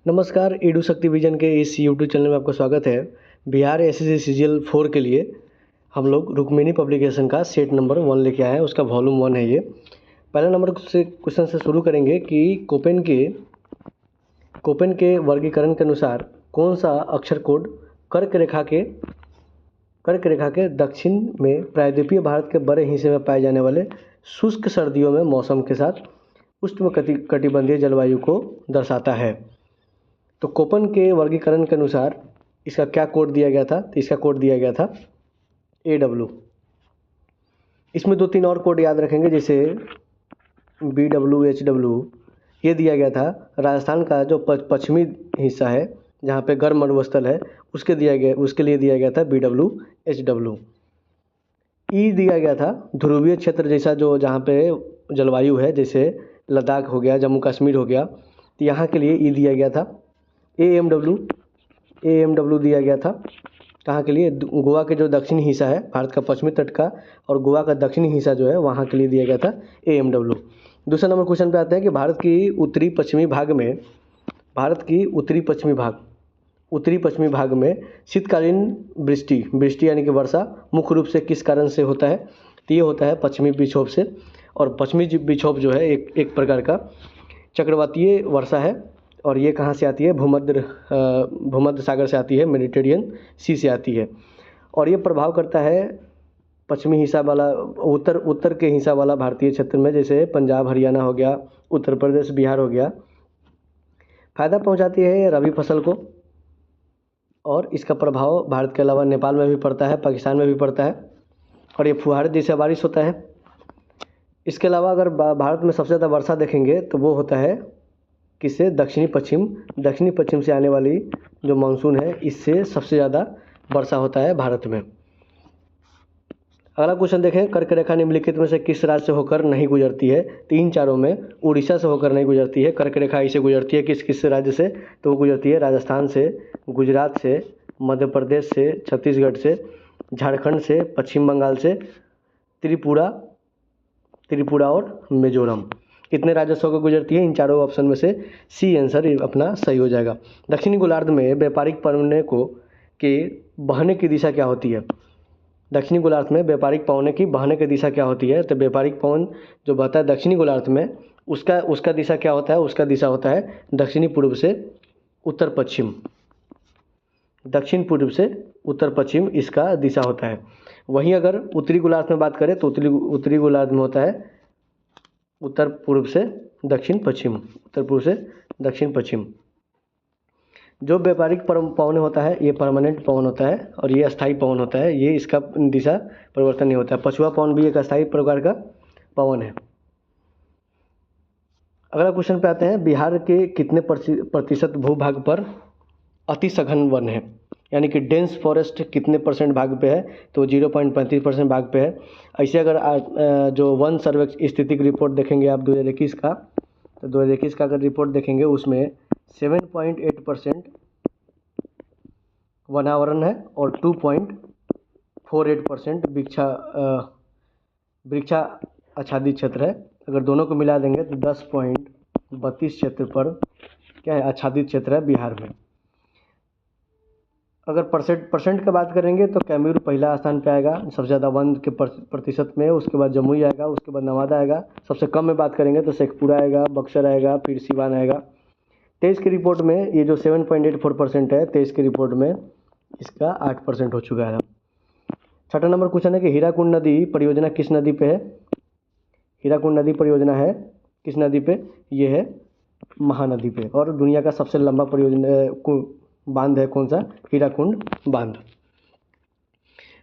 नमस्कार, एडू शक्ति विजन के इस यूट्यूब चैनल में आपका स्वागत है। बिहार एसएससी सीजीएल 4 के लिए हम लोग रुक्मिणी पब्लिकेशन का सेट नंबर 1 लेके आए हैं, उसका वॉल्यूम 1 है ये। पहला नंबर से क्वेश्चन से शुरू करेंगे कि कोपेन के वर्गीकरण के अनुसार कौन सा अक्षर कोड कर्क रेखा के दक्षिण में प्रायद्वीपीय भारत के बड़े हिस्से में पाए जाने वाले शुष्क सर्दियों में मौसम के साथ उष्णकटिबंधीय जलवायु को दर्शाता है। तो कोपेन के वर्गीकरण के अनुसार इसका क्या कोड दिया गया था? तो इसका कोड दिया गया था AW। इसमें 2-3 और कोड याद रखेंगे, जैसे BW, HW। ये दिया गया था राजस्थान का जो पश्चिमी हिस्सा है जहाँ पे गर्म मरुस्थल है उसके लिए दिया गया था BW, HW। ई दिया गया था ध्रुवीय क्षेत्र जैसा जो जहाँ पे जलवायु है, जैसे लद्दाख हो गया, जम्मू कश्मीर हो गया, तो यहाँ के लिए ई दिया गया था। AMW दिया गया था कहाँ के लिए? गोवा के जो दक्षिणी हिस्सा है भारत का पश्चिमी तट का, और गोवा का दक्षिणी हिस्सा जो है वहाँ के लिए दिया गया था AMW। दूसरा नंबर क्वेश्चन पे आते हैं कि भारत की उत्तरी पश्चिमी भाग में शीतकालीन वृष्टि यानी कि वर्षा मुख्य रूप से किस कारण से होता है? तो ये होता है पश्चिमी विक्षोभ से। और पश्चिमी विक्षोभ जो है एक प्रकार का चक्रवातीय वर्षा है, और ये कहाँ से आती है? भूमध्य सागर से आती है, मेडिटेरियन सी से आती है। और ये प्रभाव करता है पश्चिमी हिस्सा वाला, उत्तर के हिस्सा वाला भारतीय क्षेत्र में, जैसे पंजाब, हरियाणा हो गया, उत्तर प्रदेश, बिहार हो गया। फ़ायदा पहुंचाती है रबी फसल को, और इसका प्रभाव भारत के अलावा नेपाल में भी पड़ता है, पाकिस्तान में भी पड़ता है, और ये फुहारे जैसे बारिश होता है। इसके अलावा अगर भारत में सबसे ज़्यादा वर्षा देखेंगे तो वो होता है किससे? दक्षिणी पश्चिम से आने वाली जो मानसून है, इससे सबसे ज़्यादा वर्षा होता है भारत में। अगला क्वेश्चन देखें, कर्क रेखा निम्नलिखित में से किस राज्य से होकर नहीं गुजरती है? 3-4 में उड़ीसा से होकर नहीं गुजरती है। कर्क रेखा इसे गुजरती है किस राज्य से? तो वो गुजरती है राजस्थान से, गुजरात से, मध्य प्रदेश से, छत्तीसगढ़ से, झारखंड से, पश्चिम बंगाल से, त्रिपुरा और मिजोरम। कितने राज्यों से होकर गुजरती है? इन चारों ऑप्शन में से सी आंसर अपना सही हो जाएगा। दक्षिणी गोलार्ध में व्यापारिक पवनों के बहने की दिशा क्या होती है? दक्षिणी गोलार्ध में व्यापारिक पवनों की बहने की दिशा क्या होती है? तो व्यापारिक पवन जो बहता है दक्षिणी गोलार्ध में, उसका दिशा क्या होता है? उसका दिशा होता है दक्षिणी पूर्व से उत्तर पश्चिम। दक्षिण पूर्व से उत्तर पश्चिम इसका दिशा होता है। वहीं अगर उत्तरी गोलार्ध में बात करें तो उत्तरी गोलार्ध में होता है उत्तर पूर्व से दक्षिण पश्चिम। जो व्यापारिक पवन होता है ये परमानेंट पवन होता है, और ये अस्थायी पवन होता है, ये इसका दिशा परिवर्तन नहीं होता है। पछुआ पवन भी एक अस्थायी प्रकार का पवन है। अगला क्वेश्चन पे आते हैं, बिहार के कितने प्रतिशत भूभाग पर अति सघन वन है, यानी कि डेंस फॉरेस्ट कितने % भाग पे है? तो 0.35% भाग पे है। ऐसे अगर जो वन सर्वे स्थिति की रिपोर्ट देखेंगे आप 2021 का, तो 2021 का अगर रिपोर्ट देखेंगे उसमें 7.8% वनावरण है और 2.48% वृक्षा आच्छादित क्षेत्र है। अगर दोनों को मिला देंगे तो 10.32 क्षेत्र पर क्या है? आच्छादित क्षेत्र है बिहार में। अगर परसेंट का बात करेंगे तो कैमूर पहला स्थान पे आएगा सबसे ज़्यादा वन के प्रतिशत में, उसके बाद जमुई आएगा, उसके बाद नवादा आएगा। सबसे कम में बात करेंगे तो शेखपुरा आएगा, बक्सर आएगा, फिर सिवान आएगा। 23 की रिपोर्ट में ये जो 7.84% है, 23 की रिपोर्ट में इसका 8% हो चुका है। छठा नंबर क्वेश्चन है कि हीराकुंड नदी परियोजना किस नदी पे है? हीराकुंड नदी परियोजना है किस नदी पे? ये है महानदी पे। और दुनिया का सबसे लंबा बांध है कौन सा? हीराकुंड बांध।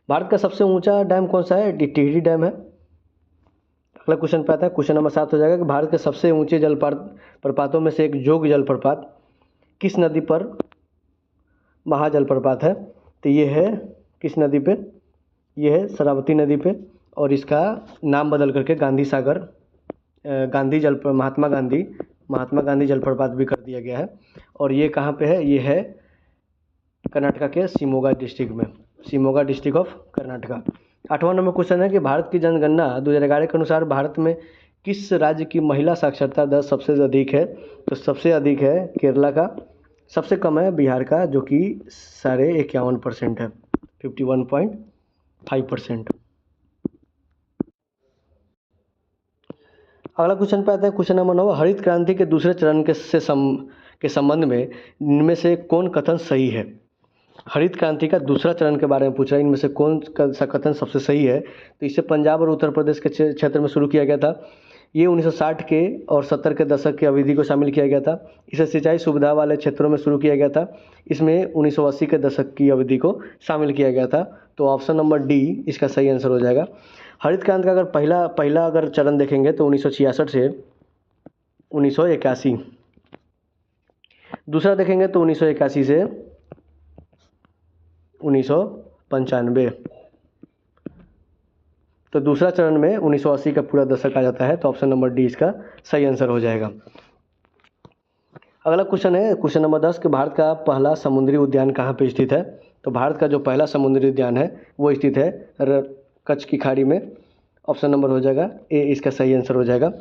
भारत का सबसे ऊंचा डैम कौन सा है? टिहरी डैम है। अगला क्वेश्चन पे आता है, क्वेश्चन नंबर 7 हो जाएगा कि भारत के सबसे ऊंचे जलप्रपातों में से एक जोग जलप्रपात किस नदी पर महाजलप्रपात है? तो ये है किस नदी पे? ये है शरावती नदी पे, और इसका नाम बदल करके महात्मा गांधी जलप्रपात भी कर दिया गया है। और ये कहाँ पे है? ये है कर्नाटका के शिमोगा डिस्ट्रिक्ट ऑफ कर्नाटका। 8वां नंबर क्वेश्चन है कि भारत की जनगणना 2011 के अनुसार भारत में किस राज्य की महिला साक्षरता दर सबसे अधिक है? तो सबसे अधिक है केरला का, सबसे कम है बिहार का, जो कि 51.5% है, 51.5%। अगला क्वेश्चन पे आते हैं, क्वेश्चन नंबर 9। हरित क्रांति के दूसरे चरण के संबंध में इनमें से कौन कथन सही है? हरित क्रांति का दूसरा चरण के बारे में पूछ रहा है, इनमें से कौन सा कथन सबसे सही है? तो इसे पंजाब और उत्तर प्रदेश के क्षेत्र में शुरू किया गया था। ये 1960 के और 70 के दशक की अवधि को शामिल किया गया था। इसे सिंचाई सुविधा वाले क्षेत्रों में शुरू किया गया था। इसमें 1980 के दशक की अवधि को शामिल किया गया था। तो ऑप्शन नंबर डी इसका सही आंसर हो जाएगा। हरित क्रांति का अगर पहला अगर चरण देखेंगे तो 1966 से 1981, दूसरा देखेंगे तो 1981 से 1995। तो दूसरा चरण में 1980 का पूरा दशक आ जाता है। तो ऑप्शन नंबर डी इसका सही आंसर हो जाएगा। अगला क्वेश्चन है क्वेश्चन नंबर 10 कि भारत का पहला समुद्री उद्यान कहाँ पे स्थित है? तो भारत का जो पहला समुद्री उद्यान है वो स्थित है कच्छ की खाड़ी में। ऑप्शन नंबर हो जाएगा ए इसका सही आंसर हो जाएगा।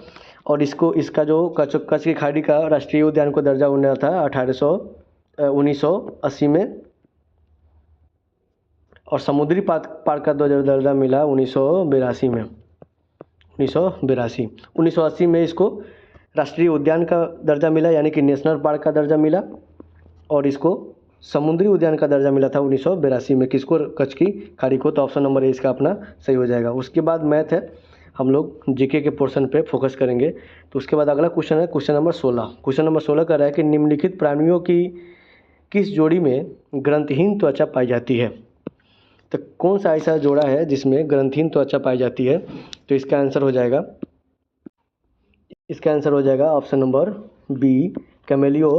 और इसका जो कच्छ की खाड़ी का राष्ट्रीय उद्यान को दर्जा मिला था 1980 में, और समुद्री पार्क का दर्जा मिला 1982 में। 1980 में इसको राष्ट्रीय उद्यान का दर्जा मिला, यानी कि नेशनल पार्क का दर्जा मिला, और इसको समुद्री उद्यान का दर्जा मिला था 1982 में। किसको? कच्छ की खाड़ी को। तो ऑप्शन नंबर ए इसका अपना सही हो जाएगा। उसके बाद मैथ है, हम लोग जीके के पोर्शन पे फोकस करेंगे। तो उसके बाद अगला क्वेश्चन है क्वेश्चन नंबर 16। क्वेश्चन नंबर 16 कह रहा है कि निम्नलिखित प्राणियों की किस जोड़ी में ग्रंथिहीन त्वचा पाई जाती है? तो कौन सा ऐसा जोड़ा है जिसमें ग्रंथिहीन त्वचा पाई जाती है? तो इसका आंसर हो जाएगा ऑप्शन नंबर बी, कैमेलियो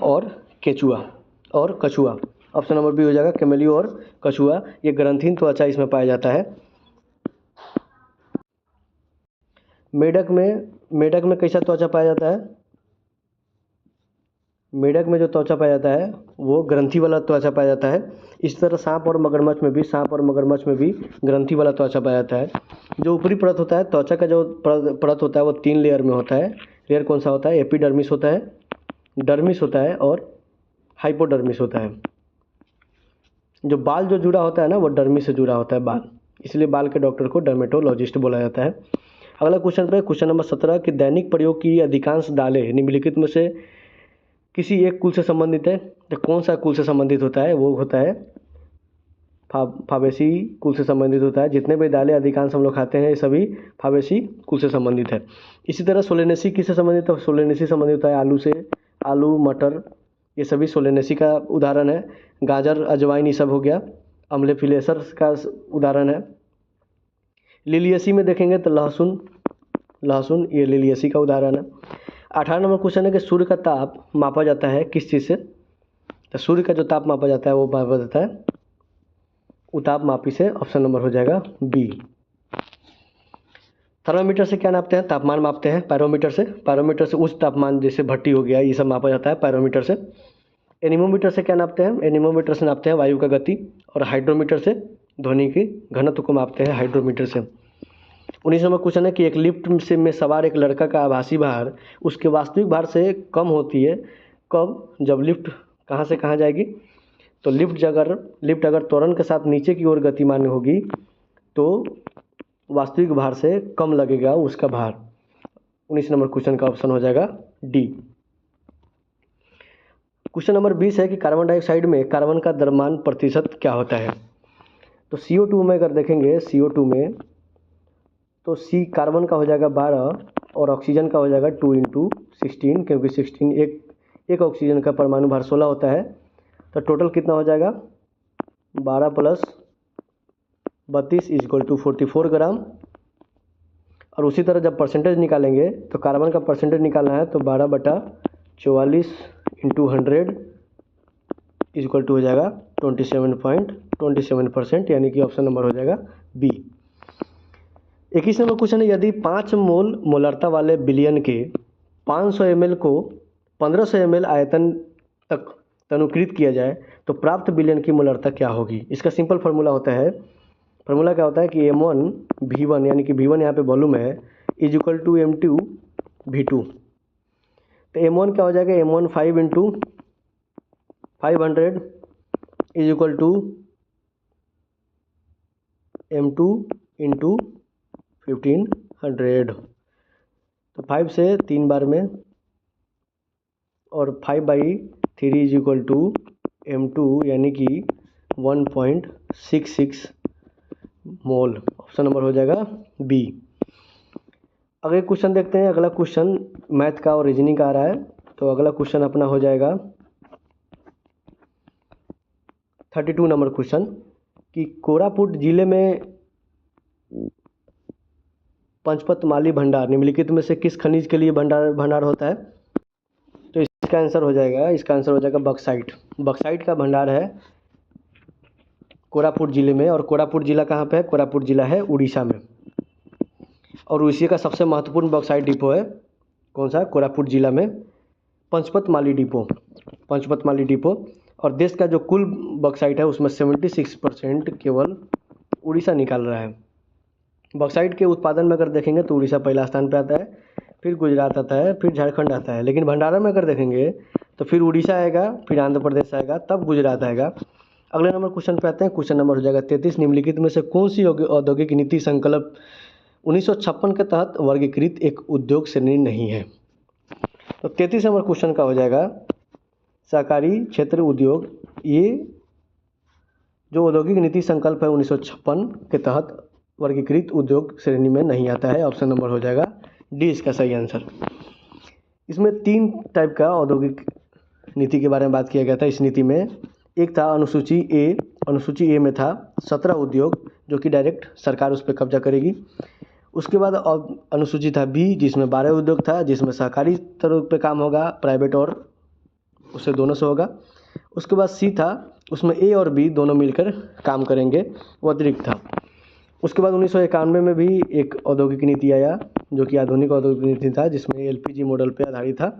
और कछुआ। ऑप्शन नंबर बी हो जाएगा, कैमेलियो और कछुआ। ये ग्रंथिहीन त्वचा इसमें पाया जाता है। मेढक में कैसा त्वचा पाया जाता है? मेढक में जो त्वचा पाया जाता है वो ग्रंथि वाला त्वचा पाया जाता है। इस तरह सांप और मगरमच्छ में भी ग्रंथि वाला त्वचा पाया जाता है। जो ऊपरी परत होता है, त्वचा का जो परत होता है वो 3 लेयर में होता है। लेयर कौन सा होता है? एपिडर्मिस होता है, डर्मिस होता है और हाइपोडर्मिस होता है। जो बाल जो जुड़ा होता है ना, वो डर्मिस से जुड़ा होता है बाल, इसलिए बाल के डॉक्टर को डर्मेटोलॉजिस्ट बोला जाता है। अगला क्वेश्चन पे क्वेश्चन नंबर 17 कि दैनिक प्रयोग की अधिकांश दालें निम्नलिखित में से किसी एक कुल से संबंधित है? तो कौन सा कुल से संबंधित होता है? वो होता है फाबेसी कुल से संबंधित होता है। जितने भी दालें अधिकांश हम लोग खाते हैं ये सभी फाबेसी कुल से संबंधित है। इसी तरह सोलेनेसी किससे संबंधित है? सोलेनेसी संबंधित होता है आलू से। आलू, मटर, ये सभी सोलेनेसी का उदाहरण है। गाजर, अजवाइन ये सब हो गया अम्लेफिलेसर का उदाहरण है। लिलियसी में देखेंगे तो लहसुन ये लिलियसी का उदाहरण है। 18 नंबर क्वेश्चन है कि सूर्य का ताप मापा जाता है किस चीज़ से? तो सूर्य का जो ताप मापा जाता है वो मापा जाता है उताप मापी से। ऑप्शन नंबर हो जाएगा बी। थर्मामीटर से क्या नापते हैं? तापमान मापते हैं। पैरोमीटर से उच्च तापमान, जैसे भट्टी हो गया, ये सब मापा जाता है पैरोमीटर से। एनीमोमीटर से क्या नापते हैं? एनीमोमीटर से नापते हैं वायु का गति। और हाइड्रोमीटर से ध्वनि की घनत्व को मापते हैं हाइड्रोमीटर से। 19 नंबर क्वेश्चन है कि एक लिफ्ट में सवार एक लड़का का आभासी भार उसके वास्तविक भार से कम होती है कब? जब लिफ्ट कहाँ से कहाँ जाएगी? तो लिफ्ट अगर त्वरण के साथ नीचे की ओर गतिमान होगी तो वास्तविक भार से कम लगेगा उसका भार। 19 नंबर क्वेश्चन का ऑप्शन हो जाएगा डी। क्वेश्चन नंबर 20 है कि कार्बन डाइऑक्साइड में कार्बन का द्रव्यमान प्रतिशत क्या होता है? तो CO2 में अगर देखेंगे CO2 में तो C कार्बन का हो जाएगा 12 और ऑक्सीजन का हो जाएगा 2 × 16, क्योंकि 16 एक ऑक्सीजन का परमाणु भार 16 होता है। तो टोटल कितना हो जाएगा? 12 + 32 = 44 ग्राम। और उसी तरह जब परसेंटेज निकालेंगे तो कार्बन का परसेंटेज निकालना है तो 12/44 × 100 = हो जाएगा 27.27%, यानी कि ऑप्शन नंबर हो जाएगा बी। 21 नंबर क्वेश्चन है यदि 5 मोलरता वाले बिलियन के 500 ml को 1500 ml आयतन तक तनुकृत किया जाए तो प्राप्त बिलियन की मोलरता क्या होगी? इसका सिंपल फार्मूला क्या होता है कि m1v1, यानी कि v1 यहाँ पे वॉल्यूम है, = m2v2। तो m1 क्या हो जाएगा? m1 5 × 500 is equal to m2 into 1500। तो 5 से 3 बार में, और 5/3 इज इक्वल टू m2 यानी कि 1.66 मोल। ऑप्शन नंबर हो जाएगा बी। अगले क्वेश्चन देखते हैं। अगला क्वेश्चन मैथ का और रीजनिंग का आ रहा है। तो अगला क्वेश्चन अपना हो जाएगा 32 नंबर क्वेश्चन कि कोरापुट जिले में पंचपतमाली भंडार निम्नलिखित में से किस खनिज के लिए भंडार होता है। तो इसका आंसर हो जाएगा बक्साइट। बक्साइट का भंडार है कोरापुट जिले में। और कोरापुट जिला कहाँ पे है? कोरापुट जिला है उड़ीसा में। और उड़ीसा का सबसे महत्वपूर्ण बक्साइट डिपो है कौन सा? कोरापुट जिला में पंचपतमाली डिपो। और देश का जो कुल बक्साइट है उसमें 76% केवल उड़ीसा निकाल रहा है। बक्साइट के उत्पादन में अगर देखेंगे तो उड़ीसा पहला स्थान पे आता है, फिर गुजरात आता है, फिर झारखंड आता है। लेकिन भंडारण में अगर देखेंगे तो फिर उड़ीसा आएगा, फिर आंध्र प्रदेश आएगा, तब गुजरात आएगा। अगले नंबर क्वेश्चन पे आते हैं। क्वेश्चन नंबर हो जाएगा 33। निम्नलिखित में से कौन सी औद्योगिक नीति संकल्प 1956 के तहत वर्गीकृत एक उद्योग श्रेणी नहीं है। तो 33 नंबर क्वेश्चन का हो जाएगा सहकारी क्षेत्र उद्योग। ये जो औद्योगिक नीति संकल्प है 1956 के तहत वर्गीकृत उद्योग श्रेणी में नहीं आता है। ऑप्शन नंबर हो जाएगा डी इसका सही आंसर। इसमें 3 टाइप का औद्योगिक नीति के बारे में बात किया गया था। इस नीति में एक था अनुसूची ए में था 17 उद्योग जो कि डायरेक्ट सरकार उस पर कब्जा करेगी। उसके बाद अनुसूची था बी जिसमें 12 उद्योग था, जिसमें सहकारी तरह पे काम होगा, प्राइवेट और उससे दोनों से होगा। उसके बाद सी था उसमें ए और बी दोनों मिलकर काम करेंगे, वो अतिरिक्त था। उसके बाद 1991 में भी एक औद्योगिक नीति आया जो कि आधुनिक औद्योगिक नीति था, जिसमें एलपीजी मॉडल पे आधारित था।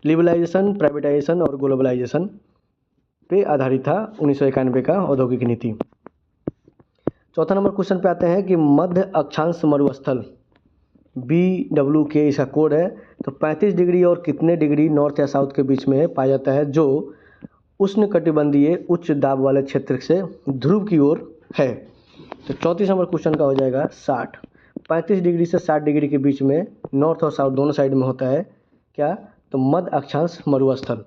लिबरलाइजेशन, प्राइवेटाइजेशन और ग्लोबलाइजेशन पे आधारित था 1991 का औद्योगिक नीति। चौथा नंबर क्वेश्चन पे आते हैं कि मध्य अक्षांश मरुस्थल BWK इसका कोड है। तो 35 डिग्री और कितने डिग्री नॉर्थ या साउथ के बीच में पाया जाता है जो उष्णकटिबंधीय उच्च दाब वाले क्षेत्र से ध्रुव की ओर है। तो 34 नंबर क्वेश्चन का हो जाएगा 60। 35 डिग्री से 60 डिग्री के बीच में नॉर्थ और साउथ दोनों साइड में होता है क्या? तो मध्य अक्षांश मरुस्थल।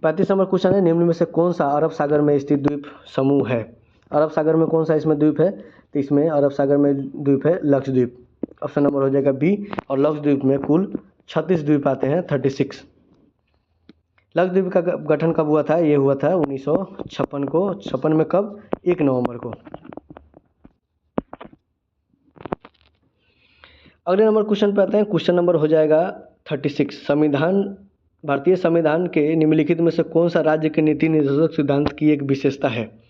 35 नंबर क्वेश्चन है निम्न में से कौन सा अरब सागर में स्थित द्वीप समूह है। अरब सागर में कौन सा इसमें द्वीप है? तो इसमें अरब सागर में द्वीप है लक्षद्वीप। ऑप्शन नंबर हो जाएगा बी। और लक्षद्वीप में कुल 36 द्वीप आते हैं, 36। लक्षद्वीप का गठन कब हुआ था? ये हुआ था 1956 को। 56 में कब? 1 नवंबर को। अगले नंबर क्वेश्चन पे आते हैं। क्वेश्चन नंबर हो जाएगा 36। भारतीय संविधान के निम्नलिखित में से कौन सा राज्य के नीति निर्देशक सिद्धांत की एक विशेषता है।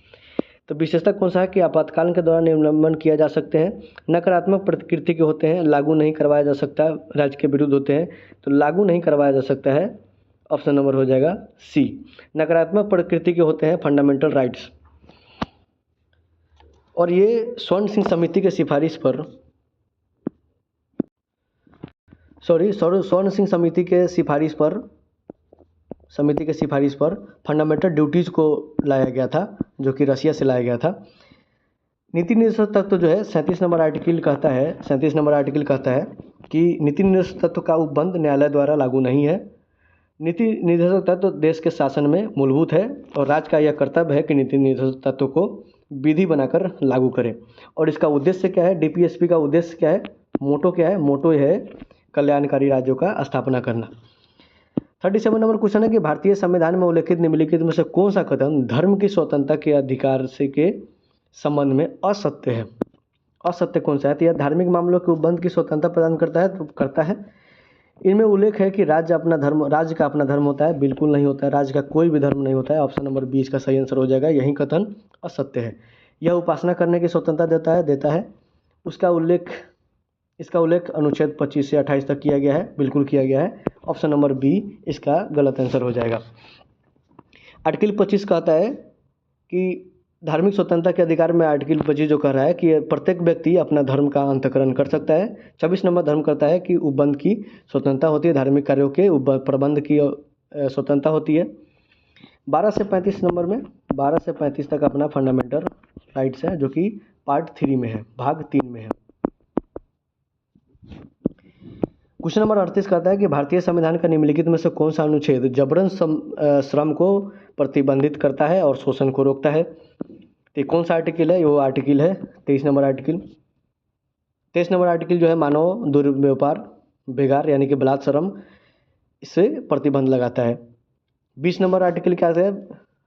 तो विशेषता कौन सा है कि आपातकाल के दौरान निलंबन किया जा सकते हैं, नकारात्मक प्रकृति के होते हैं, लागू नहीं करवाया जा सकता, राज्य के विरुद्ध होते हैं। तो लागू नहीं करवाया जा सकता है। ऑप्शन नंबर हो जाएगा सी। नकारात्मक प्रकृति के होते हैं फंडामेंटल राइट्स। और ये स्वर्ण सिंह समिति के सिफारिश पर स्वर्ण सिंह समिति के सिफारिश पर फंडामेंटल ड्यूटीज़ को लाया गया था जो कि रसिया से लाया गया था। नीति निर्देशक तत्व जो है 37 नंबर आर्टिकल कहता है कि नीति निर्देशक तत्व का उपबंध न्यायालय द्वारा लागू नहीं है। नीति निर्देशक तत्व देश के शासन में मूलभूत है और राज्य का यह कर्तव्य है कि नीति निर्देशक तत्व को विधि बनाकर लागू करे। और इसका उद्देश्य क्या है? डीपीएसपी का उद्देश्य क्या है? मोटो क्या है? मोटो है कल्याणकारी राज्यों का स्थापना करना। 37 नंबर क्वेश्चन है कि भारतीय संविधान में उल्लेखित निम्नलिखित में से कौन सा कदम धर्म की स्वतंत्रता के अधिकार से के संबंध में असत्य है। असत्य कौन सा है? तो यह धार्मिक मामलों के उपबंध की स्वतंत्रता प्रदान करता है। इनमें उल्लेख है कि राज्य का अपना धर्म होता है। बिल्कुल नहीं होता है, राज्य का कोई भी धर्म नहीं होता है। ऑप्शन नंबर 20 का सही आंसर हो जाएगा। यही कथन असत्य है। यह उपासना करने की स्वतंत्रता देता है। इसका उल्लेख अनुच्छेद 25 से 28 तक किया गया है। बिल्कुल किया गया है। ऑप्शन नंबर बी इसका गलत आंसर हो जाएगा। आर्टिकल 25 कहता है कि धार्मिक स्वतंत्रता के अधिकार में आर्टिकल 25 जो कह रहा है कि प्रत्येक व्यक्ति अपना धर्म का अंतःकरण कर सकता है। 26 नंबर धर्म करता है कि उपबंध की स्वतंत्रता होती है, धार्मिक कार्यों के प्रबंध की स्वतंत्रता होती है। 12 से 35 नंबर में 12 से 35 तक अपना फंडामेंटल राइट्स है, जो कि पार्ट 3 में है, भाग 3 में है। क्वेश्चन नंबर 38 कहता है कि भारतीय संविधान का निम्नलिखित में से कौन सा अनुच्छेद जबरन श्रम को प्रतिबंधित करता है और शोषण को रोकता है। तो कौन सा आर्टिकल है? वो आर्टिकल है 23 नंबर आर्टिकल। 23 नंबर आर्टिकल जो है मानव दुर्व्यापार बेगार यानी कि बलात्श्रम इससे प्रतिबंध लगाता है। 20 नंबर आर्टिकल क्या है?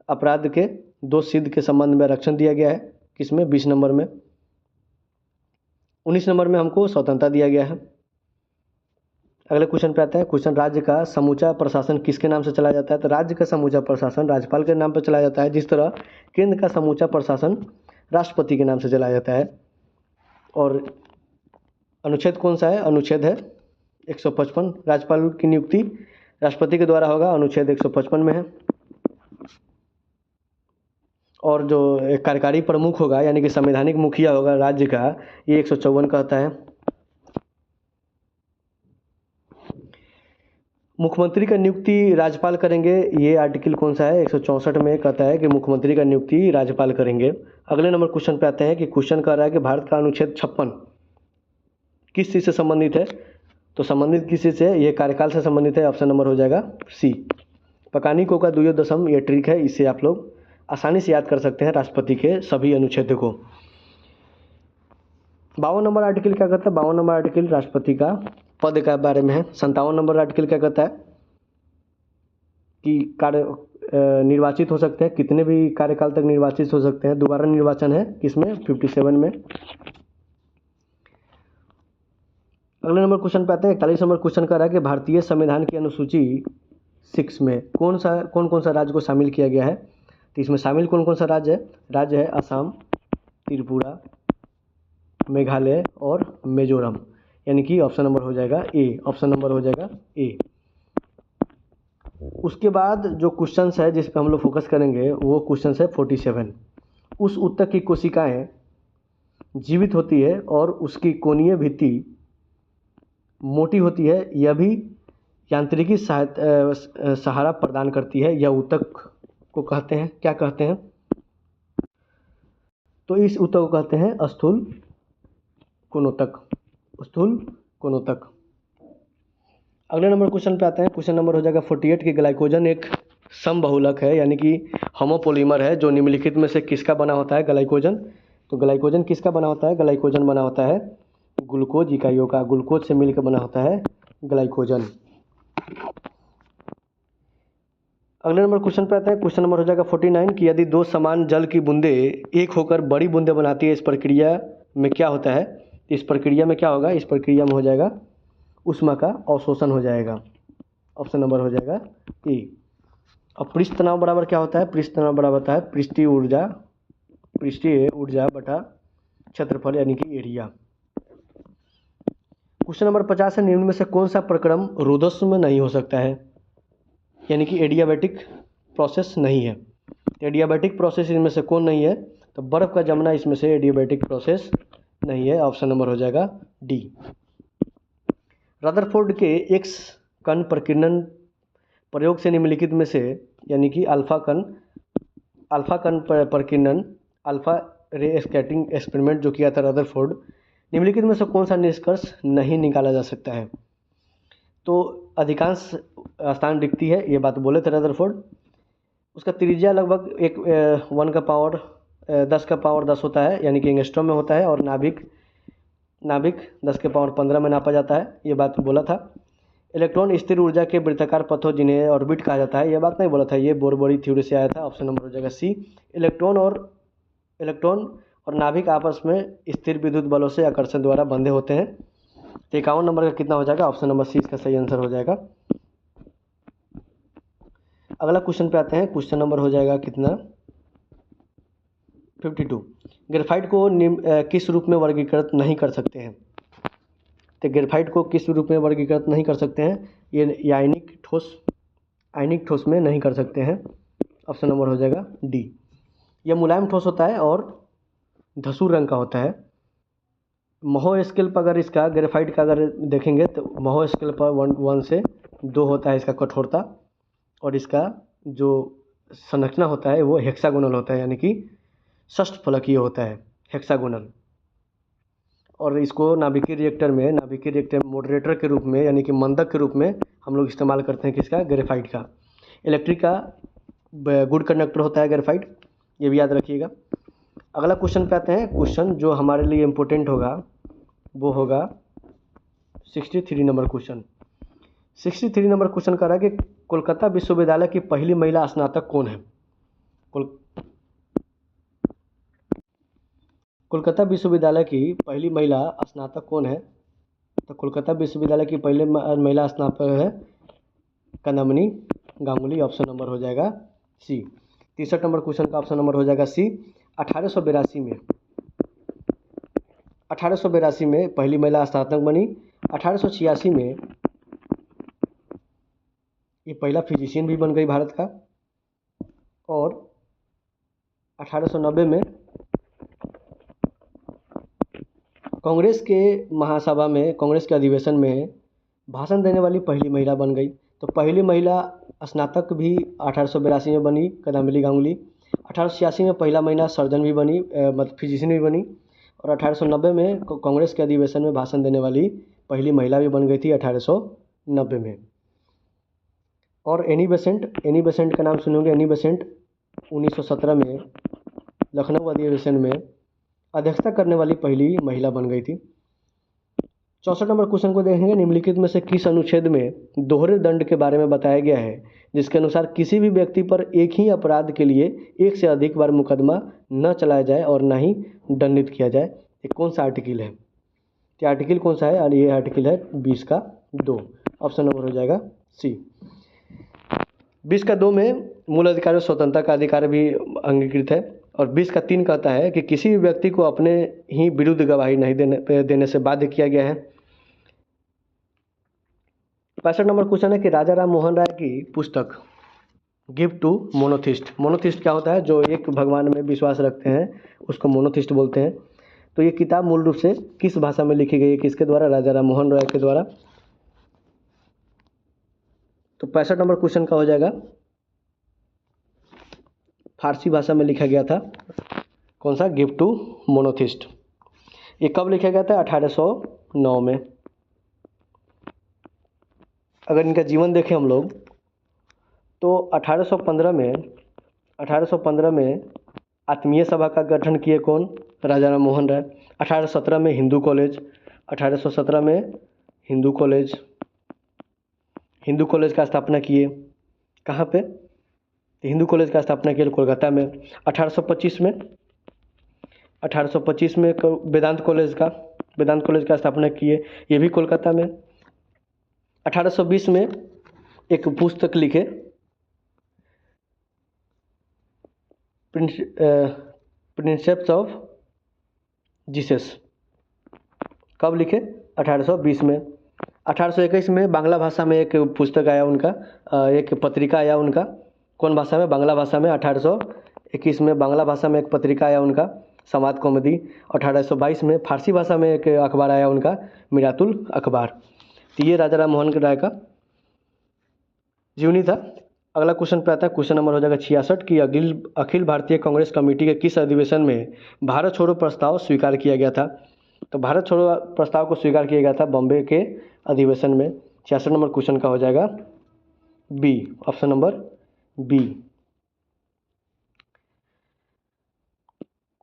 अपराध के दोष सिद्ध के संबंध में आरक्षण दिया गया है, किसमें? 20 नंबर में। 19 नंबर में हमको स्वतंत्रता दिया गया है। अगले क्वेश्चन पे आते हैं। क्वेश्चन, राज्य का समूचा प्रशासन किसके नाम से चलाया जाता है? तो राज्य का समूचा प्रशासन राज्यपाल के नाम पर चलाया जाता है, जिस तरह केंद्र का समूचा प्रशासन राष्ट्रपति के नाम से चलाया जाता है। और अनुच्छेद कौन सा है? अनुच्छेद है 155। राज्यपाल की नियुक्ति राष्ट्रपति के द्वारा होगा, अनुच्छेद 155 में है। और जो एक कार्यकारी प्रमुख होगा यानी कि संवैधानिक मुखिया होगा राज्य का, ये 154 कहता है। मुख्यमंत्री का नियुक्ति राज्यपाल करेंगे, ये आर्टिकल कौन सा है? 164 में कहता है कि मुख्यमंत्री का नियुक्ति राज्यपाल करेंगे। अगले नंबर क्वेश्चन पे आते हैं कि क्वेश्चन कह रहा है कि भारत का अनुच्छेद 56 किस चीज़ से संबंधित है? तो संबंधित किस चीज़ से? ये कार्यकाल से संबंधित है। ऑप्शन नंबर हो जाएगा सी। पकानिको का दुयो दशम ये ट्रिक है, इससे आप लोग आसानी से याद कर सकते हैं राष्ट्रपति के सभी अनुच्छेद को। 52 नंबर आर्टिकल क्या कहता है? 52 नंबर आर्टिकल राष्ट्रपति का पद के बारे में है। 57 नंबर आर्टिकल क्या कहता है? कि कार्य निर्वाचित हो सकते हैं, कितने भी कार्यकाल तक निर्वाचित हो सकते हैं। दोबारा निर्वाचन है किसमें? 57 में। अगले नंबर क्वेश्चन पे आते हैं। 41 नंबर क्वेश्चन कर रहा है कि भारतीय संविधान की अनुसूची 6 में कौन कौन सा राज्य को शामिल किया गया है? तो इसमें शामिल कौन कौन सा राज्य है? राज्य है असम, त्रिपुरा, मेघालय और मिजोरम, यानी कि ऑप्शन नंबर हो जाएगा ए। ऑप्शन नंबर हो जाएगा ए। उसके बाद जो क्वेश्चन है जिस पे हम लोग फोकस करेंगे वो क्वेश्चन है 47। उस ऊतक की कोशिकाएं जीवित होती है और उसकी कोणीय भित्ति मोटी होती है, यह भी यांत्रिकी सहारा प्रदान करती है। यह ऊतक को कहते हैं, क्या कहते हैं? तो इस ऊतक को कहते हैं स्थूल कोणोतक। स्थूल कोणोतक। अगले नंबर क्वेश्चन पे आते हैं। क्वेश्चन नंबर हो जाएगा 48 की ग्लाइकोजन एक समबहुलक है यानी कि होमोपोलीमर है, जो निम्नलिखित में से किसका बना होता है? ग्लाइकोजन। तो ग्लाइकोजन किसका बना होता है? ग्लाइकोजन बना होता है ग्लूकोज इकाइयों का। ग्लूकोज से मिलकर बना होता है ग्लाइकोजन। अगले नंबर क्वेश्चन पे आते हैं। क्वेश्चन नंबर हो जाएगा 49 कि यदि दो समान जल की बूंदें एक होकर बड़ी बूंदें बनाती है, इस प्रक्रिया में क्या होता है? इस प्रक्रिया में क्या होगा? इस प्रक्रिया में हो जाएगा ऊष्मा का अवशोषण हो जाएगा। ऑप्शन नंबर हो जाएगा ए। अब पृष्ठ तनाव बराबर क्या होता है? पृष्ठ तनाव बराबर होता है पृष्ठीय ऊर्जा बटा क्षेत्रफल यानी कि एरिया। क्वेश्चन नंबर 50 है, निम्न में से कौन सा प्रक्रम रोधस्व में नहीं हो सकता है? यानी कि एडियाबैटिक प्रोसेस नहीं है। एडियाबैटिक प्रोसेस इनमें से कौन नहीं है? तो बर्फ का जमना इसमें से एडियाबैटिक प्रोसेस नहीं है। ऑप्शन नंबर हो जाएगा डी। रदरफोर्ड के एक्स कण प्रकीर्णन प्रयोग से निम्नलिखित में से यानी कि अल्फा कण प्रकीर्णन अल्फा रे स्कैटरिंग एक्सपेरिमेंट जो किया था रदरफोर्ड, निम्नलिखित में से कौन सा निष्कर्ष नहीं निकाला जा सकता है? तो अधिकांश स्थान दिखती है, ये बात बोले थे रदरफोर्ड। उसका त्रिज्या लगभग 10 का पावर 10 होता है यानी कि एंगस्ट्रॉम में होता है, और नाभिक 10 के पावर 15 में नापा जाता है, ये बात बोला था। इलेक्ट्रॉन स्थिर ऊर्जा के वृत्ताकार पथों जिन्हें ऑर्बिट कहा जाता है, ये बात नहीं बोला था, ये बोरबोरी थ्योरी से आया था। ऑप्शन नंबर हो जाएगा सी। इलेक्ट्रॉन और नाभिक आपस में स्थिर विद्युत बलों से आकर्षण द्वारा बंधे होते हैं। तो 51 नंबर का कितना हो जाएगा? ऑप्शन नंबर सी इसका सही आंसर हो जाएगा। अगला क्वेश्चन पे आते हैं। क्वेश्चन नंबर हो जाएगा कितना? 52। ग्रेफाइट को किस रूप में वर्गीकृत नहीं कर सकते हैं? तो ग्रेफाइट को किस रूप में वर्गीकृत नहीं कर सकते हैं? ये आयनिक ठोस में नहीं कर सकते हैं। ऑप्शन नंबर हो जाएगा डी। यह मुलायम ठोस होता है और धसूर रंग का होता है। महो स्केल पर अगर इसका ग्रेफाइट का अगर देखेंगे तो महो स्केल पर 1 से 2 होता है इसका कठोरता, और इसका जो संरचना होता है वो हेक्सागोनल होता है, यानी कि षष्ठफलकीय होता है, हेक्सागोनल। और इसको नाभिकीय रिएक्टर मॉडरेटर के रूप में, यानी कि मंदक के रूप में हम लोग इस्तेमाल करते हैं किसका, ग्रेफाइट का। इलेक्ट्रिक का गुड कंडक्टर होता है ग्रेफाइट, ये भी याद रखिएगा। अगला क्वेश्चन पे आते हैं। क्वेश्चन जो हमारे लिए इम्पोर्टेंट होगा वो होगा 63 नंबर क्वेश्चन। 63 नंबर क्वेश्चन कह रहा है कि कोलकाता विश्वविद्यालय की पहली महिला स्नातक कौन है। कोलकाता विश्वविद्यालय की पहली महिला स्नातक कौन है। तो कोलकाता विश्वविद्यालय की पहली महिला स्नातक है कदम्बिनी गांगुली। ऑप्शन नंबर हो जाएगा सी। 63 नंबर क्वेश्चन का ऑप्शन नंबर हो जाएगा सी। 1882 में पहली महिला स्नातक बनी। 1886 में ये पहला फिजिशियन भी बन गई भारत का। और 1890 में कांग्रेस के महासभा में, कांग्रेस के अधिवेशन में भाषण देने वाली पहली महिला बन गई। तो पहली महिला स्नातक भी 1882 में बनी कदम्बिनी गांगुली। 1886 में पहला महिला सर्जन भी बनी, मतलब फिजिशियन भी बनी। और 1890 में कांग्रेस के अधिवेशन में भाषण देने वाली पहली महिला भी बन गई थी 1890 में। और एनी बेसेंट का नाम सुनोगे। एनी बेसेंट 1917 में लखनऊ अधिवेशन में अध्यक्षता करने वाली पहली महिला बन गई थी। 64 नंबर क्वेश्चन को देखेंगे। निम्नलिखित में से किस अनुच्छेद में दोहरे दंड के बारे में बताया गया है, जिसके अनुसार किसी भी व्यक्ति पर एक ही अपराध के लिए एक से अधिक बार मुकदमा न चलाया जाए और न ही दंडित किया जाए। ये कौन सा आर्टिकल है। ये आर्टिकल कौन सा है। और ये आर्टिकल है 20 का 2। ऑप्शन नंबर हो जाएगा सी। 20 का 2 में मूल अधिकार और स्वतंत्रता का अधिकार भी अंगीकृत है। और 20 का 3 कहता है कि किसी भी व्यक्ति को अपने ही विरुद्ध गवाही नहीं देने से बाध्य किया गया है। 65 नंबर क्वेश्चन है कि राजा राम मोहन राय की पुस्तक गिव टू मोनोथिस्ट। मोनोथिस्ट क्या होता है, जो एक भगवान में विश्वास रखते हैं उसको मोनोथिस्ट बोलते हैं। तो ये किताब मूल रूप से किस भाषा में लिखी गई है, किसके द्वारा, राजा राम मोहन राय के द्वारा। तो 65 नंबर क्वेश्चन का हो जाएगा फारसी भाषा में लिखा गया था। कौन सा, गिव टू मोनोथिस्ट। ये कब लिखा गया था, 1809 में। अगर इनका जीवन देखें हम लोग तो 1815 में आत्मीय सभा का गठन किए कौन, राजा राम मोहन राय। 1817 में हिंदू कॉलेज, 1817 में हिंदू कॉलेज का स्थापना किए। कहाँ पे, हिंदू कॉलेज का स्थापना किया कोलकाता में। 1825 में वेदांत कॉलेज का स्थापना किए, ये भी कोलकाता में। 1820 में एक पुस्तक लिखे प्रिंसेप्स ऑफ जीसस। कब लिखे, 1820 में। 1821 में बांग्ला भाषा में एक पुस्तक आया उनका, एक पत्रिका आया उनका। कौन भाषा में, बांग्ला भाषा में। 1821 में बांग्ला भाषा में एक पत्रिका आया उनका, समाज कौमुदी। 1822 में फारसी भाषा में एक अखबार आया उनका, मिरातुल अखबार। तो ये राजा राम मोहन राय का जीवनी था। अगला क्वेश्चन पे आता है। क्वेश्चन नंबर हो जाएगा 66 की अखिल भारतीय कांग्रेस कमेटी के किस अधिवेशन में भारत छोड़ो प्रस्ताव स्वीकार किया गया था। तो भारत छोड़ो प्रस्ताव को स्वीकार किया गया था बॉम्बे के अधिवेशन में। 66 नंबर क्वेश्चन का हो जाएगा B. Option number B.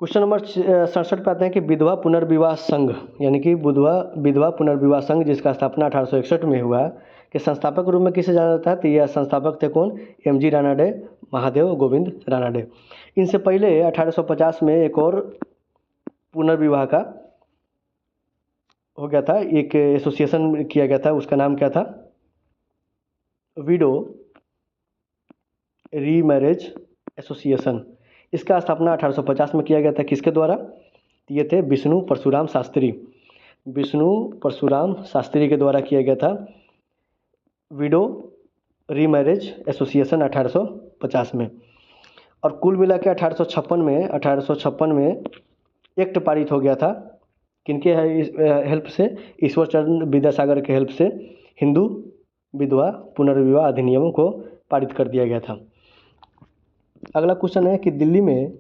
Question number 67 पे आते हैं कि विधवा पुनर्विवाह संघ, यानी कि विधवा पुनर्विवाह संघ जिसका स्थापना 1861 में हुआ, के संस्थापक के रूप में किसे जाना जाता है। तो यह संस्थापक थे कौन, एम.जी. रानाडे, महादेव गोविंद रानाडे। इनसे पहले 1850 में एक और पुनर्विवाह का हो गया था, एक एसोसिएशन किया गया था, उसका नाम क्या था, विडो रीमैरिज एसोसिएशन। इसका स्थापना 1850 में किया गया था, किसके द्वारा, ये थे विष्णु परशुराम शास्त्री के द्वारा किया गया था विडो रीमैरिज एसोसिएशन 1850 में। और कुल मिला के 1856 में एक्ट पारित हो गया था, किनके हेल्प से, ईश्वरचंद्र विद्यासागर के हेल्प से हिंदू विधवा पुनर्विवाह अधिनियम को पारित कर दिया गया था। अगला क्वेश्चन है कि दिल्ली में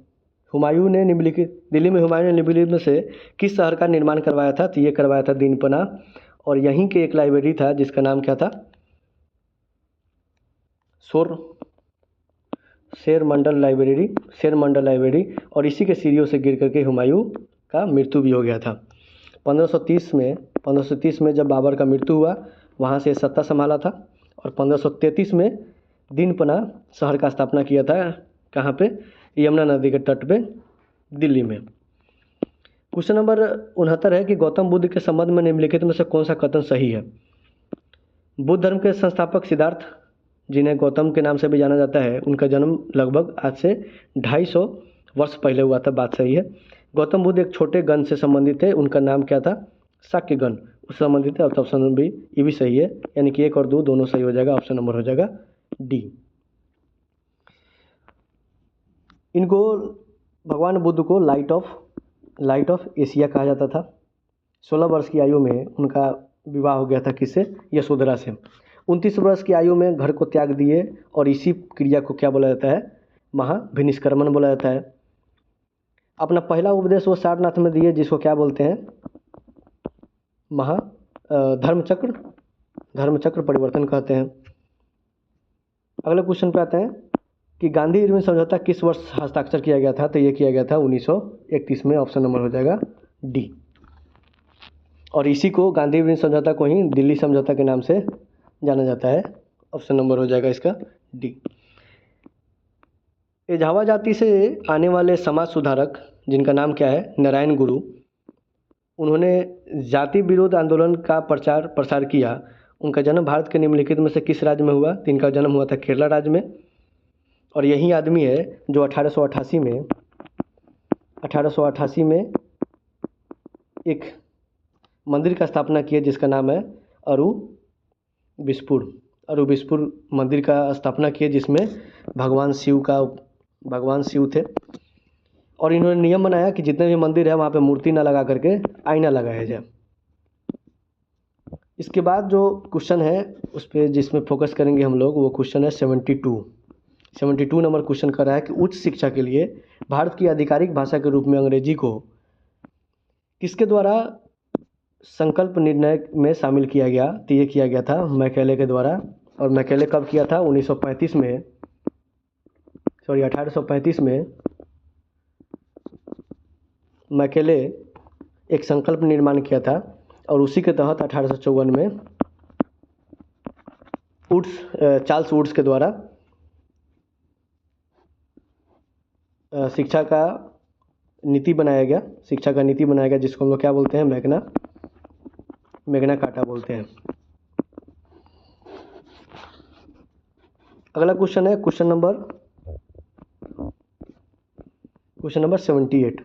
हुमायूं ने निम्नलिखित में से किस शहर का निर्माण करवाया था? तो ये करवाया था दीनपना, और यहीं के एक लाइब्रेरी था जिसका नाम क्या था? शेर मंडल लाइब्रेरी, और इसी के सीढ़ियों से गिर करके हुमायूं का मृत्यु भी हो गया था। 1530 में जब बाबर का मृत्यु हुआ, वहाँ से सत्ता संभाला था, और 1533 में दीनपना शहर का स्थापना किया था। कहाँ पे? यमुना नदी के तट पे, दिल्ली में। क्वेश्चन नंबर 69 है कि गौतम बुद्ध के संबंध में निम्नलिखित में से कौन सा कथन सही है? बुद्ध धर्म के संस्थापक सिद्धार्थ, जिन्हें गौतम के नाम से भी जाना जाता है, उनका जन्म लगभग आज से 250 वर्ष पहले हुआ था। बात सही है। गौतम बुद्ध एक छोटे गण से संबंधित थे, उनका नाम क्या था? शाक्य गण, उससे संबंधित है। अब ऑप्शन भी ये भी सही है, यानी कि 1 और 2 दोनों सही हो जाएगा। ऑप्शन नंबर हो जाएगा डी। इनको, भगवान बुद्ध को लाइट ऑफ एशिया कहा जाता था। 16 वर्ष की आयु में उनका विवाह हो गया था किससे? यशोधरा से। 29 वर्ष की आयु में घर को त्याग दिए, और इसी क्रिया को क्या बोला जाता है? महाभिनिष्क्रमण बोला जाता है। अपना पहला उपदेश वो सारनाथ में दिए, जिसको क्या बोलते हैं? धर्मचक्र परिवर्तन कहते हैं। अगले क्वेश्चन पे आते हैं कि गांधी इरविन समझौता किस वर्ष हस्ताक्षर किया गया था? तो ये किया गया था 1931 में। ऑप्शन नंबर हो जाएगा डी। और इसी को, गांधी इरविन समझौता को ही दिल्ली समझौता के नाम से जाना जाता है। ऑप्शन नंबर हो जाएगा इसका डी। एझावा जाति से आने वाले समाज सुधारक, जिनका नाम क्या है? नारायण गुरु, उन्होंने जाति विरोध आंदोलन का प्रसार किया। उनका जन्म भारत के निम्नलिखित में से किस राज्य में हुआ? तो इनका जन्म हुआ था केरला राज्य में, और यही आदमी है जो 1888 में एक मंदिर का स्थापना किया, जिसका नाम है अरु बिसपुर मंदिर का स्थापना किया, जिसमें भगवान शिव थे। और इन्होंने नियम बनाया कि जितने भी मंदिर है वहाँ पे मूर्ति ना लगा करके आईना लगाया जाए। इसके बाद जो क्वेश्चन है उस पर जिसमें फोकस करेंगे हम लोग, वो क्वेश्चन है 72 नंबर क्वेश्चन कर रहा है कि उच्च शिक्षा के लिए भारत की आधिकारिक भाषा के रूप में अंग्रेजी को किसके द्वारा संकल्प निर्णय में शामिल किया गया? तो ये किया गया था मैकेले के द्वारा। और मैकेले कब किया था? 1835 में मैकेले एक संकल्प निर्माण किया था, और उसी के तहत 1854 में चार्ल्स वुड्स के द्वारा शिक्षा का नीति बनाया गया, जिसको हम लोग क्या बोलते हैं? मैग्ना कार्टा बोलते हैं। अगला क्वेश्चन है क्वेश्चन नंबर 78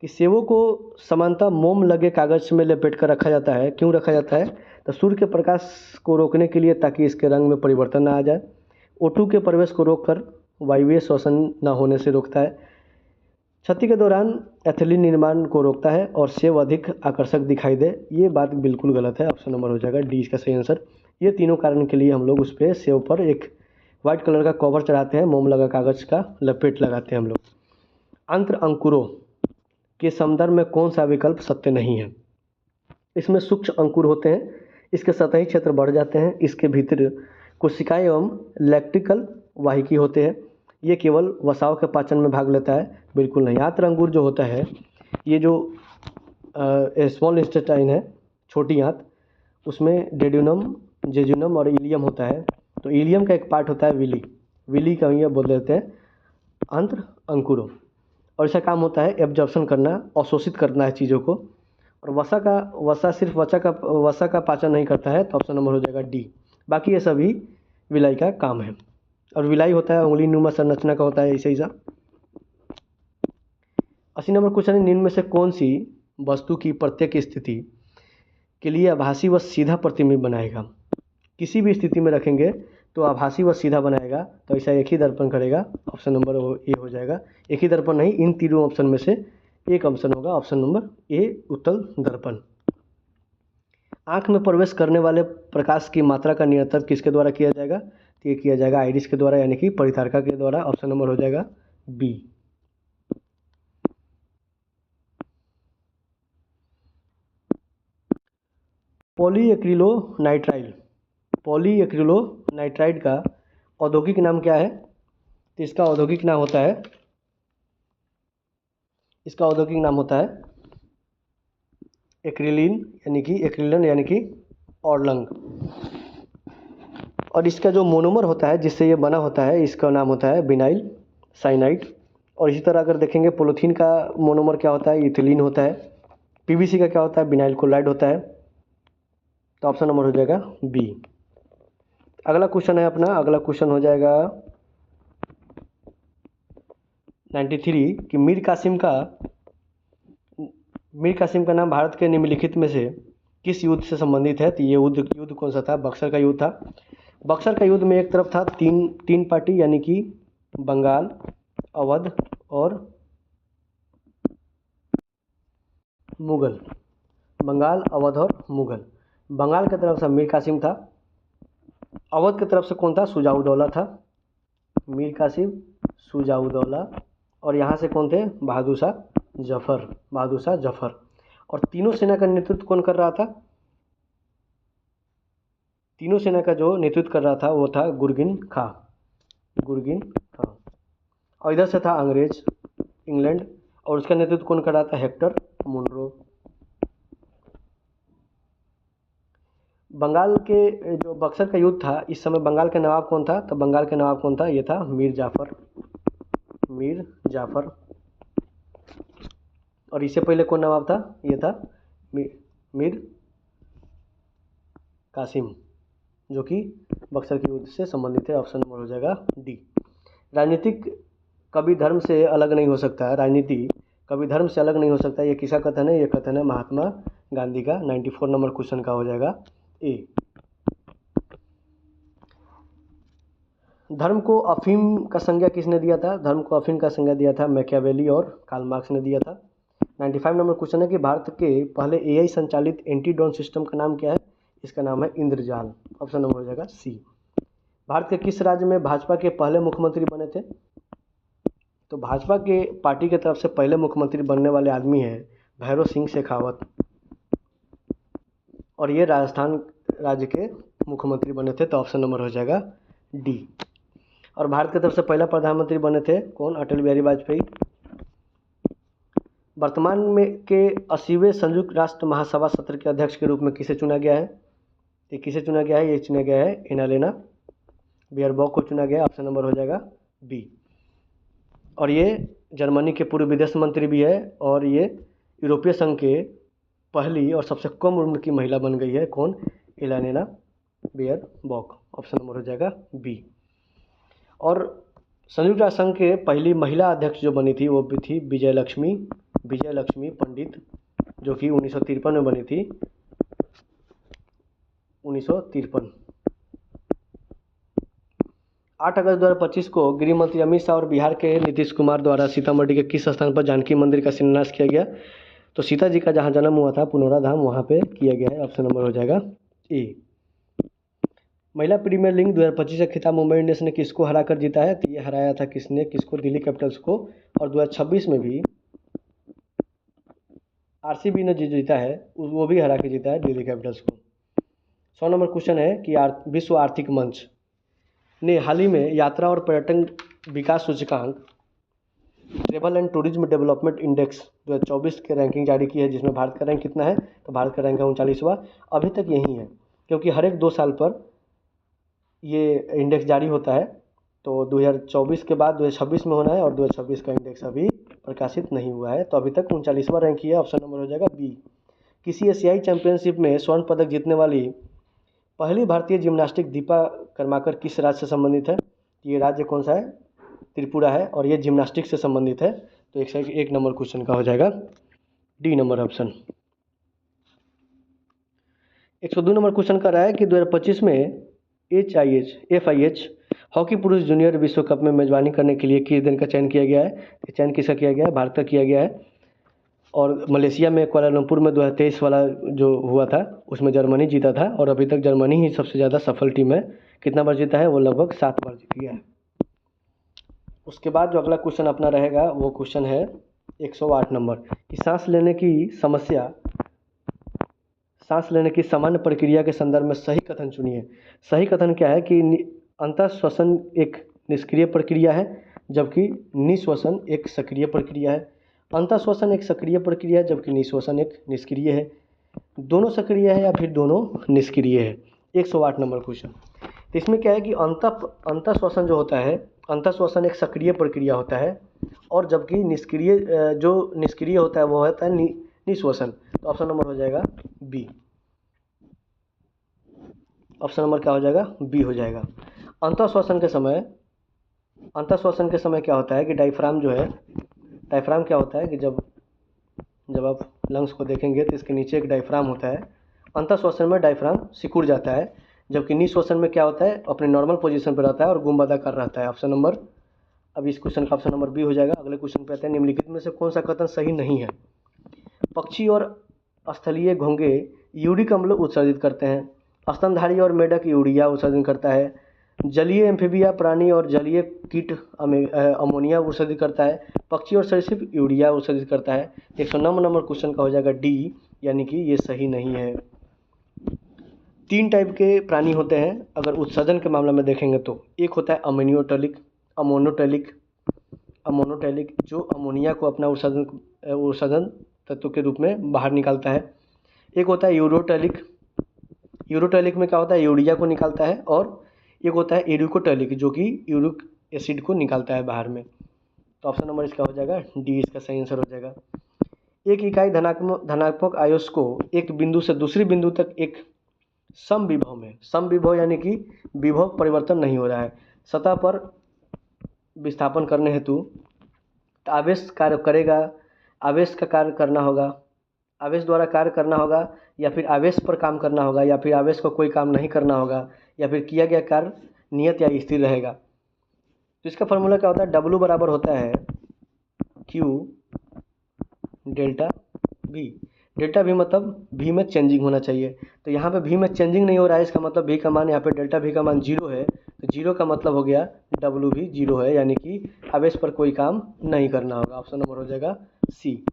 कि सेवों को सामान्यतः मोम लगे कागज में लपेट कर रखा जाता है। क्यों रखा जाता है? तो सूर्य के प्रकाश को रोकने के लिए, ताकि इसके रंग में परिवर्तन ना आ जाए। O2 के प्रवेश को रोककर वायवीय श्वसन न होने से रोकता है। क्षति के दौरान एथिलीन निर्माण को रोकता है, और सेव अधिक आकर्षक दिखाई दे। ये बात बिल्कुल गलत है। ऑप्शन नंबर हो जाएगा डी इसका सही आंसर। ये तीनों कारण के लिए हम लोग उस पर सेव पर एक वाइट कलर का कवर चढ़ाते हैं, मोम लगा कागज का लपेट लगाते हैं हम लोग। अंतर अंकुरों के संदर्भ में कौन सा विकल्प सत्य नहीं है? इसमें सूक्ष्म अंकुर होते हैं, इसके सतही क्षेत्र बढ़ जाते हैं, इसके भीतर कोशिकाएं एवं लैक्टिकल वाहिकी होते हैं, ये केवल वसाव के पाचन में भाग लेता है। बिल्कुल नहीं। आंत्र अंकुर जो होता है, ये जो स्मॉल इंटेस्टाइन है, छोटी आंत, उसमें डेड्यूनम, जेजुनम और इलियम होता है। तो इलियम का एक पार्ट होता है विली का ये बोल देते हैं अंत्र अंकुरों, और इसका काम होता है एब्जॉर्प्शन करना, अवशोषित करना है चीज़ों को। और वसा सिर्फ वसा का पाचन नहीं करता है। तो ऑप्शन नंबर हो जाएगा डी। बाकी ये सभी विलाई का काम है, और विलाई होता है उंगली नुमा संरचना का होता है, ऐसे ही सा। 80 नंबर क्वेश्चन है, निम्न में से कौन सी वस्तु की प्रत्येक स्थिति के लिए आभासी व सीधा प्रतिबिंब बनाएगा? किसी भी स्थिति में रखेंगे तो आभासी व सीधा बनाएगा, तो ऐसा एक ही दर्पण करेगा। ऑप्शन नंबर ए हो जाएगा। एक ही दर्पण नहीं, इन तीनों ऑप्शन में से एक ऑप्शन होगा। ऑप्शन नंबर ए उत्तल दर्पण। आँख में प्रवेश करने वाले प्रकाश की मात्रा का नियंत्रण किसके द्वारा किया जाएगा? तो ये किया जाएगा आइरिस के द्वारा, यानी कि परितारका के द्वारा। ऑप्शन नंबर हो जाएगा बी। पॉलीएक्रिलोनाइट्राइड का औद्योगिक नाम क्या है? तो इसका औद्योगिक नाम होता है एक्रिलिन यानी कि ऑर्लंग। और इसका जो मोनोमर होता है जिससे ये बना होता है, इसका नाम होता है विनाइल साइनाइड। और इसी तरह अगर देखेंगे पोलोथीन का मोनोमर क्या होता है? इथिलीन होता है। पीवीसी का क्या होता है? विनाइल क्लोराइड होता है। तो ऑप्शन नंबर हो जाएगा बी। अगला क्वेश्चन है अपना, अगला क्वेश्चन हो जाएगा 93 कि मीर कासिम का नाम भारत के निम्नलिखित में से किस युद्ध से संबंधित है? तो ये युद्ध कौन सा था? बक्सर का युद्ध था। बक्सर का युद्ध में एक तरफ था तीन पार्टी, यानी कि बंगाल, अवध और मुगल। बंगाल, अवध और मुगल। बंगाल की तरफ से मीर कासिम था। अवध की तरफ से कौन था? शुजाउद्दौला था। मीर कासिम, शुजाउद्दौला। और यहाँ से कौन थे? बहादुर शाह जफर। और तीनों सेना का नेतृत्व कौन कर रहा था? तीनों सेना का जो नेतृत्व कर रहा था वो था गुरगिन खां। और इधर से था अंग्रेज, इंग्लैंड। और उसका नेतृत्व कौन कर रहा था? Hector Munro. बंगाल के जो बक्सर का युद्ध था, इस समय बंगाल का नवाब कौन था? तो बंगाल का नवाब कौन था? ये था मीर जाफर। और इससे पहले कौन नवाब था? ये था मीर कासिम, जो कि बक्सर के युद्ध से संबंधित है। ऑप्शन नंबर हो जाएगा डी। राजनीतिक कभी धर्म से अलग नहीं हो सकता है। राजनीति कभी धर्म से अलग नहीं हो सकता। ये किसका कथन है? ये कथन है महात्मा गांधी का। 94 नंबर क्वेश्चन का हो जाएगा ए। धर्म को अफीम का संज्ञा किसने दिया था? धर्म को अफीम का संज्ञा दिया था मैकियावेली और कार्ल मार्क्स ने दिया था। 95 नंबर क्वेश्चन है कि भारत के पहले एआई संचालित एंटी ड्रोन सिस्टम का नाम क्या है? इसका नाम है इंद्रजाल। ऑप्शन नंबर हो जाएगा सी। भारत के किस राज्य में भाजपा के पहले मुख्यमंत्री बने थे? तो भाजपा के पार्टी की तरफ से पहले मुख्यमंत्री बनने वाले आदमी हैं भैरव सिंह शेखावत। और ये राजस्थान राज्य के मुख्यमंत्री बने थे। तो ऑप्शन नंबर हो जाएगा डी। और भारत की तरफ से पहला प्रधानमंत्री बने थे कौन? अटल बिहारी वाजपेयी। वर्तमान में के 80वें संयुक्त राष्ट्र महासभा सत्र के अध्यक्ष के रूप में किसे चुना गया है? ये किसे चुना गया है? ये चुना गया है एनालेना बेयरबॉक को चुना गया है। ऑप्शन नंबर हो जाएगा बी। और ये जर्मनी के पूर्व विदेश मंत्री भी है। और ये यूरोपीय संघ के पहली और सबसे कम उम्र की महिला बन गई है। कौन? एलानेना बेयरबॉक। ऑप्शन नंबर हो जाएगा बी। और संयुक्त राष्ट्र संघ के पहली महिला अध्यक्ष जो बनी थी वो भी थी विजयलक्ष्मी पंडित, जो कि 1953 में बनी थी। 1953। 8 अगस्त 2025 को गृह मंत्री अमित शाह और बिहार के नीतीश कुमार द्वारा सीतामढ़ी के किस स्थान पर जानकी मंदिर का शिलान्यास किया गया? तो सीता जी का जहाँ जन्म हुआ था पुनौरा धाम, वहाँ पे किया गया है। ऑप्शन नंबर हो जाएगा ए। महिला प्रीमियर लीग 2025 का खिताब मुंबई इंडियंस ने किसको हराकर जीता है? तो ये हराया था किसको? दिल्ली कैपिटल्स को। और 2026 में भी आरसीबी ने जीता है, वो भी हरा के जीता है दिल्ली कैपिटल्स को। 100 नंबर क्वेश्चन है कि विश्व आर्थिक मंच ने हाल ही में यात्रा और पर्यटन विकास सूचकांक travel and tourism development index 2024 के रैंकिंग जारी की है, जिसमें भारत का रैंक कितना है? तो भारत का रैंक है 39वां। अभी तक यही है, क्योंकि हर एक 2 साल पर ये इंडेक्स जारी होता है। तो 2024 के बाद 2026 में होना है, और 2026 का इंडेक्स अभी प्रकाशित नहीं हुआ है। तो अभी तक 39वां रैंक ही है। ऑप्शन नंबर हो जाएगा बी। किसी एशियाई चैंपियनशिप में स्वर्ण पदक जीतने वाली पहली भारतीय जिम्नास्टिक दीपा कर्माकर किस राज्य से संबंधित है? ये राज्य कौन सा है? त्रिपुरा है। और ये जिम्नास्टिक से संबंधित है। तो 101 नंबर क्वेश्चन का हो जाएगा D number option. 102 number question कर रहा है कि 2025 में FIH हॉकी पुरुष जूनियर विश्व कप में मेजबानी करने के लिए किस दिन का चयन किया गया है? चयन किसका किया गया है? भारत का किया गया है। और मलेशिया में कुआलालंपुर में 2023 वाला जो हुआ था उसमें जर्मनी जीता था, और अभी तक जर्मनी ही सबसे ज़्यादा सफल टीम है। कितना बार जीता है? वो लगभग 7 बार जीत गया है। उसके बाद जो अगला क्वेश्चन अपना रहेगा वो क्वेश्चन है 108 नंबर कि सांस लेने की सामान्य प्रक्रिया के संदर्भ में सही कथन चुनिए। सही कथन क्या है कि अंतःश्वसन एक निष्क्रिय प्रक्रिया है जबकि निश्वसन एक सक्रिय प्रक्रिया है। अंतःश्वसन एक सक्रिय प्रक्रिया है जबकि निश्वसन एक निष्क्रिय है। दोनों सक्रिय है या फिर दोनों निष्क्रिय है। 108 नंबर क्वेश्चन। तो इसमें क्या है कि अंतःश्वसन जो होता है, अंतःश्वसन एक सक्रिय प्रक्रिया होता है, और जबकि निष्क्रिय होता है वो होता है निश्वसन। तो ऑप्शन नंबर हो जाएगा बी। ऑप्शन नंबर क्या हो जाएगा? बी हो जाएगा। अंतःश्वसन के समय क्या होता है कि डायफ्राम क्या होता है कि जब आप लंग्स को देखेंगे तो इसके नीचे एक डायफ्राम होता है। अंतःश्वसन में डायफ्राम सिकुड़ जाता है, जबकि निश्वसन में क्या होता है? अपने नॉर्मल पोजीशन पर रहता है और गुंबदाकार रहता है। ऑप्शन नंबर, अब इस क्वेश्चन का ऑप्शन नंबर बी हो जाएगा। अगले क्वेश्चन पे आते हैं। निम्नलिखित में से कौन सा कथन सही नहीं है? पक्षी और स्थलीय घोंघे यूरिक अम्ल उत्सर्जित करते हैं। स्तनधारी और मेढक यूरिया उत्सर्जन करता है। जलीय एम्फीबिया प्राणी और जलीय कीट अमोनिया उत्सर्जित करता है। पक्षी और सरीसृप यूरिया उत्सर्जित करता है। 109 नंबर क्वेश्चन का हो जाएगा डी, यानी कि ये सही नहीं है। 3 टाइप के प्राणी होते हैं अगर उत्सर्जन के मामले में देखेंगे तो। एक होता है अमोनोटैलिक जो अमोनिया को अपना उत्सर्जन तत्व के रूप में बाहर निकालता है। एक होता है यूरोटैलिक में क्या होता है? यूरिया को निकालता है। और एक होता है एरिकोटैलिक जो कि यूरिक एसिड को निकालता है बाहर में। तो ऑप्शन नंबर इसका हो जाएगा डी, इसका सही आंसर हो जाएगा। एक इकाई धनात्मक आवेश को एक बिंदु से दूसरी बिंदु तक एक समविभव यानी कि विभव परिवर्तन नहीं हो रहा है, सतह पर विस्थापन करने हेतु आवेश कार्य करेगा, आवेश द्वारा कार्य करना होगा, या फिर आवेश पर काम करना होगा, या फिर आवेश को कोई काम नहीं करना होगा, या फिर किया गया कार्य नियत या स्थिर रहेगा। तो इसका फॉर्मूला क्या होता है? W बराबर होता है Q delta V। Delta V मतलब V में चेंजिंग होना चाहिए। तो यहाँ पे V में चेंजिंग नहीं हो रहा है, इसका मतलब V का मान यहाँ पे डेल्टा V का मान 0 है। तो 0 का मतलब हो गया W भी 0 है, यानी कि आवेश पर कोई काम नहीं करना होगा। ऑप्शन नंबर हो जाएगा सी।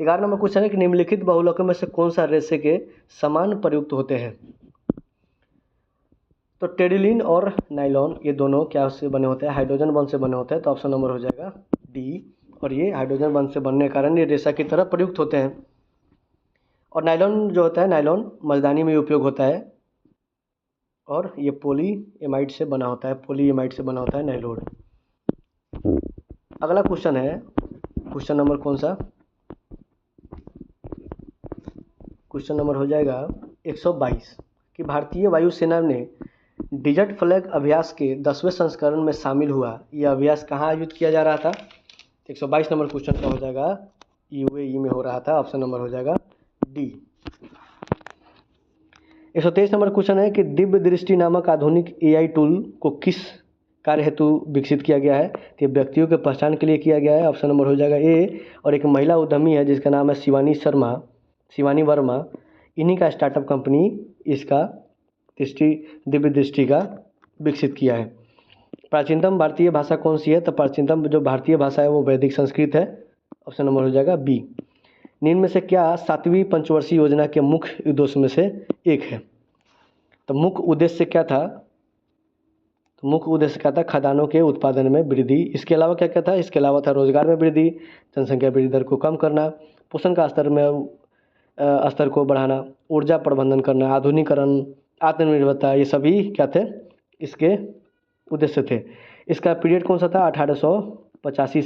11 नंबर क्वेश्चन है कि निम्नलिखित बहुलकों में से कौन सा रेशे के समान प्रयुक्त होते हैं? तो टेरिलिन और नाइलॉन ये दोनों क्या से बने होते हैं? हाइड्रोजन बॉन्ड से बने होते हैं। तो ऑप्शन नंबर हो जाएगा डी, और ये हाइड्रोजन बॉन्ड से बनने के कारण ये रेशा की तरह प्रयुक्त होते हैं। और नाइलॉन जो होता है, नाइलॉन मर्दानी में उपयोग होता है, और ये पॉलीएमाइड से बना होता है नाइलॉन। अगला क्वेश्चन है क्वेश्चन नंबर कौन सा? क्वेश्चन नंबर हो जाएगा 122 कि भारतीय वायुसेना ने डिजर्ट फ्लैग अभ्यास के 10वें संस्करण में शामिल हुआ। यह अभ्यास कहाँ आयोजित किया जा रहा था? 122 नंबर क्वेश्चन का हो जाएगा यूएई में हो रहा था। ऑप्शन नंबर हो जाएगा डी। 123 नंबर क्वेश्चन है कि दिव्य दृष्टि नामक आधुनिक एआई टूल को किस कार्य हेतु विकसित किया गया है? तो ये व्यक्तियों के पहचान के लिए किया गया है। ऑप्शन नंबर हो जाएगा ए। और एक महिला उद्यमी है जिसका नाम है शिवानी वर्मा, इन्हीं का स्टार्टअप कंपनी इसका दिव्य दृष्टि का विकसित किया है। प्राचीनतम भारतीय भाषा कौन सी है? तो प्राचीनतम जो भारतीय भाषा है वो वैदिक संस्कृत है। ऑप्शन नंबर हो जाएगा बी। निम्न में से क्या 7वीं पंचवर्षीय योजना के मुख्य उद्देश्य में से एक है? तो मुख्य उद्देश्य क्या था? खदानों के उत्पादन में वृद्धि। इसके अलावा क्या क्या था? इसके अलावा था रोजगार में वृद्धि, जनसंख्या वृद्धि दर को कम करना, पोषण का स्तर को बढ़ाना, ऊर्जा प्रबंधन करना, आधुनिकीकरण, आत्मनिर्भरता, ये सभी क्या थे? इसके उद्देश्य थे। इसका पीरियड कौन सा था? 1985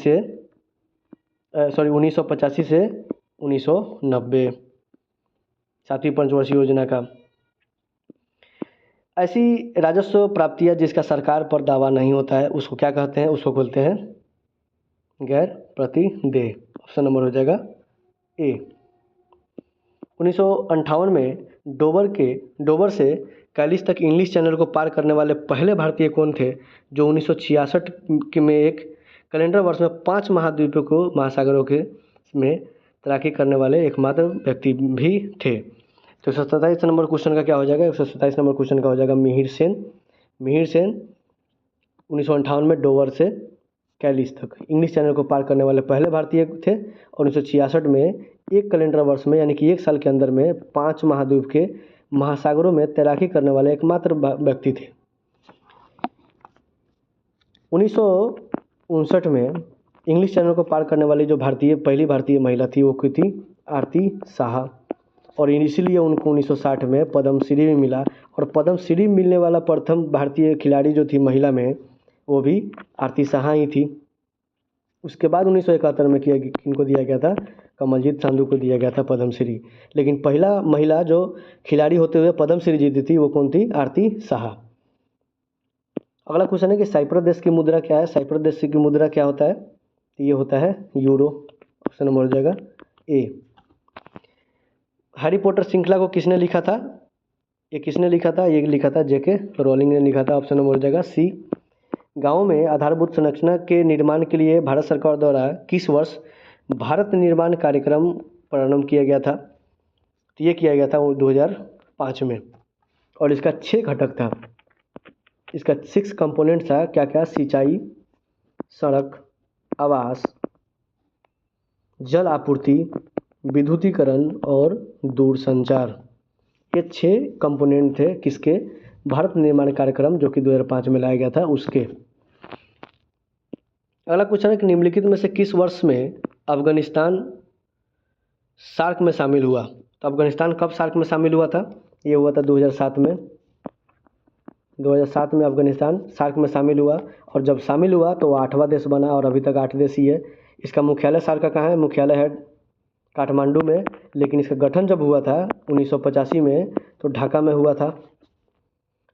से 1990, 7वीं पंचवर्षीय योजना का। ऐसी राजस्व प्राप्तियां जिसका सरकार पर दावा नहीं होता है उसको क्या कहते हैं? उसको बोलते हैं गैर प्रतिदेय। ऑप्शन नंबर हो जाएगा ए। 1958 में डोवर से कैलिस तक इंग्लिश चैनल को पार करने वाले पहले भारतीय कौन थे? जो 1966 में एक कैलेंडर वर्ष में 5 महाद्वीपों को महासागरों के में तैराकी करने वाले एकमात्र व्यक्ति भी थे। तो 127 नंबर क्वेश्चन का क्या हो जाएगा? 127 नंबर क्वेश्चन का हो जाएगा मिहिर सेन। मिहिर सेन 1958 में डोवर से कैलिस तक इंग्लिश चैनल को पार करने वाले पहले भारतीय थे और 1966 में एक कैलेंडर वर्ष में यानी कि एक साल के अंदर में 5 महाद्वीप के महासागरों में तैराकी करने वाले एकमात्र व्यक्ति थे। 1959 में इंग्लिश चैनल को पार करने वाली जो पहली भारतीय महिला थी वो की थी आरती साहा, और इसीलिए उनको 1960 में पद्मश्री भी मिला। और पद्मश्री मिलने वाला प्रथम भारतीय खिलाड़ी जो थी महिला में वो भी आरती साहा ही थी। उसके बाद 1971 में किनको दिया गया था? कमलजीत संधू को दिया गया था पद्मश्री। लेकिन पहला महिला जो खिलाड़ी होते हुए पद्मश्री जीती थी वो कौन थी? आरती साहा। अगला क्वेश्चन है कि साइप्रस देश की मुद्रा क्या है? साइप्रस देश की मुद्रा क्या होता है? ये होता है यूरो। ऑप्शन नंबर हो जाएगा ए। हैरी पॉटर श्रृंखला को किसने लिखा था? ये किसने लिखा था? ये लिखा था जेके रोलिंग ने लिखा था। ऑप्शन नंबर हो जाएगा सी। गाँव में आधारभूत संरचना के निर्माण के लिए भारत सरकार द्वारा किस वर्ष भारत निर्माण कार्यक्रम प्रारंभ किया गया था? तो ये किया गया था 2005 में, और इसका 6 घटक था। इसका 6 कंपोनेंट था। क्या क्या? सिंचाई, सड़क, आवास, जल आपूर्ति, विद्युतीकरण और दूरसंचार। ये 6 कंपोनेंट थे किसके? भारत निर्माण कार्यक्रम जो कि 2005 में लाया गया था उसके। अगला क्वेश्चन है कि निम्नलिखित में से किस वर्ष में अफगानिस्तान सार्क में शामिल हुआ? तो अफगानिस्तान कब सार्क में शामिल हुआ था? ये हुआ था 2007 में। 2007 में अफगानिस्तान सार्क में शामिल हुआ, और जब शामिल हुआ तो वो 8वां देश बना, और अभी तक 8 देश ही है। इसका मुख्यालय सार्क का कहाँ है? मुख्यालय है काठमांडू में। लेकिन इसका गठन जब हुआ था 1985 में तो ढाका में हुआ था।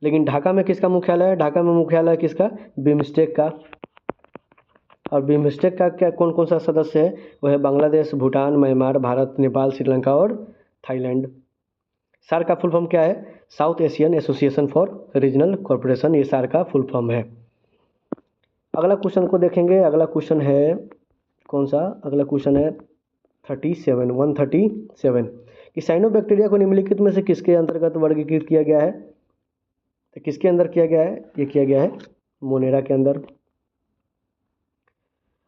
लेकिन ढाका में किसका मुख्यालय है? ढाका में मुख्यालय है किसका? बिम्स्टेक का। और बिम्स्टेक का क्या कौन कौन सा सदस्य है? वह है बांग्लादेश, भूटान, म्यांमार, भारत, नेपाल, श्रीलंका और थाईलैंड। सार्क का फुल फॉर्म क्या है? South Asian association for regional cooperation, ये सार्क का फुल फॉर्म है। अगला क्वेश्चन को देखेंगे। अगला क्वेश्चन है कौन सा? अगला क्वेश्चन है 137 कि साइनोबैक्टीरिया को निम्नलिखित में से किसके अंतर्गत वर्गीकृत किया गया है? तो किसके अंदर किया गया है? ये किया गया है मोनेरा के अंदर।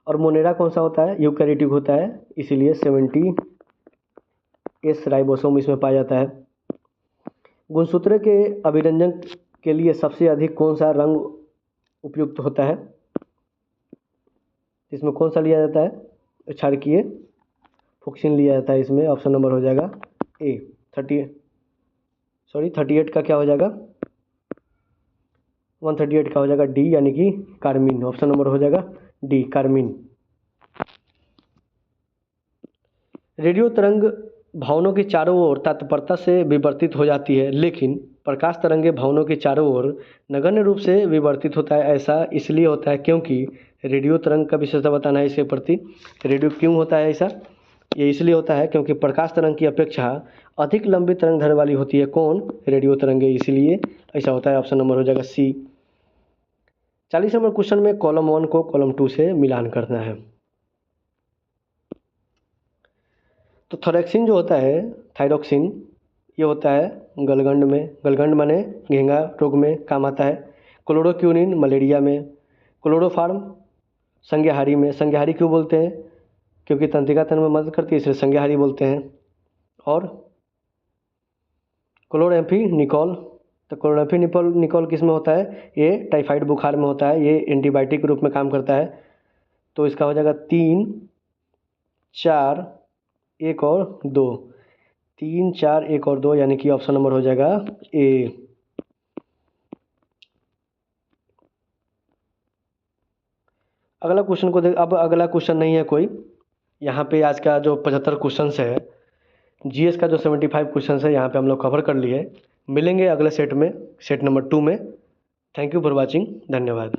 और मोनेरा कौन सा होता है? यूकैरियोटिक होता है, इसीलिए 70S राइबोसोम इसमें पाया जाता है। गुणसूत्र के अभिरंजन के लिए सबसे अधिक कौन सा रंग उपयुक्त होता है? इसमें कौन सा लिया जाता है? क्षारकीय फुक्सिन लिया जाता है इसमें। ऑप्शन नंबर हो जाएगा ए। 38 का क्या हो जाएगा? 138 का हो जाएगा डी, यानी कि कार्मिन। ऑप्शन नंबर हो जाएगा डी, कार्मिन। रेडियो तरंग भवनों के चारों ओर तत्परता से विवर्तित हो जाती है, लेकिन प्रकाश तरंगे भवनों के चारों ओर नगण्य रूप से विवर्तित होता है। ऐसा इसलिए होता है क्योंकि रेडियो तरंग का विशेषता बताना है इसके प्रति। रेडियो क्यों होता है ऐसा? ये इसलिए होता है क्योंकि प्रकाश तरंग की अपेक्षा अधिक लंबी तरंग दैर्ध्य वाली होती है। कौन? रेडियो तरंगे, इसलिए ऐसा होता है। ऑप्शन नंबर हो जाएगा सी। 40 नंबर क्वेश्चन में कॉलम 1 को कॉलम 2 से मिलान करना है। तो थोरैक्सिन जो होता है, थायरॉक्सिन, ये होता है गलगंड में। गलगंड माने घेंघा रोग में काम आता है। क्लोरोक्विनिन मलेरिया में। क्लोरोफार्म संज्ञाहारी में। संज्ञाहारी क्यों बोलते हैं? क्योंकि तंत्रिका तंत्र में मदद करती है, इसलिए संज्ञाहारी बोलते हैं। और क्लोरम्फेनिकोल, तो क्लोरम्फेनिकोल किस में होता है? ये टाइफाइड बुखार में होता है। ये एंटीबायोटिक के रूप में काम करता है। तो इसका हो जाएगा 3, 4, 1 और 2। 3, 4, 1 और 2, यानी कि ऑप्शन नंबर हो जाएगा ए। अगला क्वेश्चन को देख। अब अगला क्वेश्चन नहीं है कोई यहाँ पे। आज का जो 75 क्वेश्चन है, जीएस का जो 75 क्वेश्चन है यहाँ पे हम लोग कवर कर लिए। मिलेंगे अगले सेट में, सेट नंबर 2 में। Thank you for watching. धन्यवाद।